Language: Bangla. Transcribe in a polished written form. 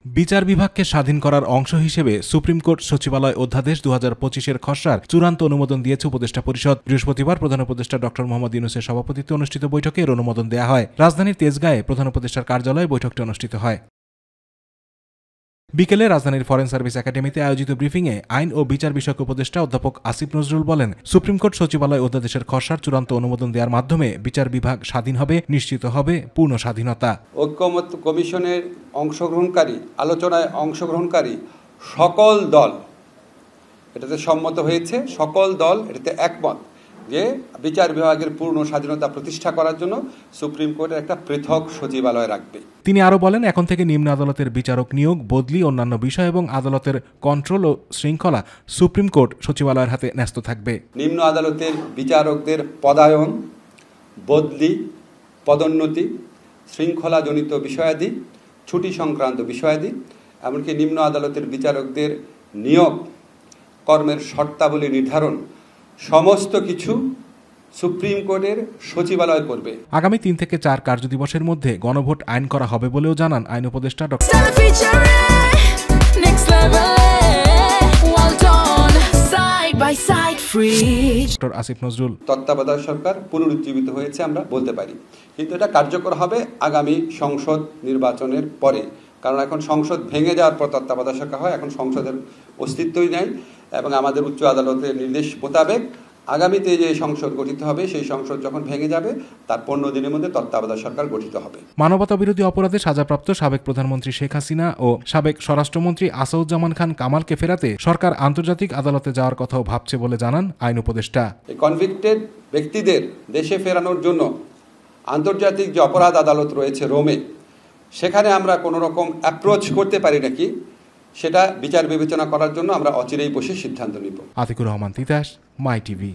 বিচার বিভাগকে স্বাধীন করার অংশ হিসেবে সুপ্রিম কোর্ট সচিবালয় অধ্যাদেশ 2025-এর খসড়ার চূড়ান্ত অনুমোদন দিয়েছে উপদেষ্টা পরিষদ। বৃহস্পতিবার প্রধান উপদেষ্টা ডক্টর মোহাম্মদ ইউনূসের সভাপতিত্বে অনুষ্ঠিত বৈঠকে এর অনুমোদন দেওয়া হয়। রাজধানীর তেজগাঁয়ে প্রধান উপদেষ্টার কার্যালয়ে বৈঠকটি অনুষ্ঠিত হয়। বিকেলে রাজধানীর ফরেন সার্ভিস একাডেমিতে আয়োজিত ব্রিফিংয়ে আইন ও বিচার বিষয়ক উপদেষ্টা অধ্যাপক আসিফ নজরুল বলেন, সুপ্রিম কোর্ট সচিবালয় অধ্যাদেশের খসড়ার চূড়ান্ত অনুমোদন দেওয়ার মাধ্যমে বিচার বিভাগ স্বাধীন হবে, নিশ্চিত হবে পূর্ণ স্বাধীনতা। ঐকমত্য কমিশনের আলোচনায় অংশগ্রহণকারী সকল দল এটাতে সম্মত হয়েছে। সকল দল এটাতে একমত যে বিচার বিভাগের পূর্ণ স্বাধীনতা প্রতিষ্ঠা করার জন্য সুপ্রিম কোর্টের একটা পৃথক সচিবালয় রাখবে। তিনি আরও বলেন, এখন থেকে নিম্ন আদালতের বিচারক নিয়োগ, বদলি, অন্যান্য বিষয় এবং আদালতের কন্ট্রোল ও শৃঙ্খলা সুপ্রিম কোর্ট সচিবালয়ের হাতে ন্যস্ত থাকবে। নিম্ন আদালতের বিচারকদের পদায়ন, বদলি, পদোন্নতি, শৃঙ্খলাজনিত বিষয়াদি, ছুটি সংক্রান্ত বিষয়াদি, এমনকি নিম্ন আদালতের বিচারকদের নিয়োগ, কর্মের শর্তাবলী নির্ধারণ, সমস্ত কিছু সুপ্রিম কোর্টের সচিবালয় করবে। আগামী 3 থেকে 4 কার্যদিবসের মধ্যে গণভোট আইন করা হবে বলেও জানান আইন উপদেষ্টা ডক্টর আসিফ নজরুল। তত্ত্বাবধায়ক সরকার পুনরুজ্জীবিত হয়েছে আমরা বলতে পারি, কিন্তু এটা কার্যকর হবে আগামী সংসদ নির্বাচনের পরে। কারণ এখন সংসদ ভেঙে যাওয়ার পর তত্ত্বাবধায়ক সরকার হয়, এখন সংসদের অস্তিত্বই নেই এবং আমাদের উচ্চ আদালতের নির্দেশ মোতাবেক আগামীতে যে সংসদ গঠিত হবে সেই সংসদ যখন ভেঙে যাবে তার 15 দিনের মধ্যে তত্ত্বাবধায়ক সরকার গঠিত হবে। মানবতা বিরোধী অপরাধে সাজাপ্রাপ্ত সাবেক প্রধানমন্ত্রী শেখ হাসিনা ও সাবেক স্বরাষ্ট্রমন্ত্রী আসাদুজ্জামান খান কামালকে ফেরাতে সরকার আন্তর্জাতিক আদালতে যাওয়ার কথাও ভাবছে বলে জানান আইন উপদেষ্টা। কনভিক্টেড ব্যক্তিদের দেশে ফেরানোর জন্য আন্তর্জাতিক যে অপরাধ আদালত রয়েছে রোমে, সেখানে আমরা কোনো রকম অ্যাপ্রোচ করতে পারি নাকি সেটা বিচার বিবেচনা করার জন্য আমরা অচিরেই বসে সিদ্ধান্ত নিব। আতিকুর রহমান তিতাস, মাই টিভি।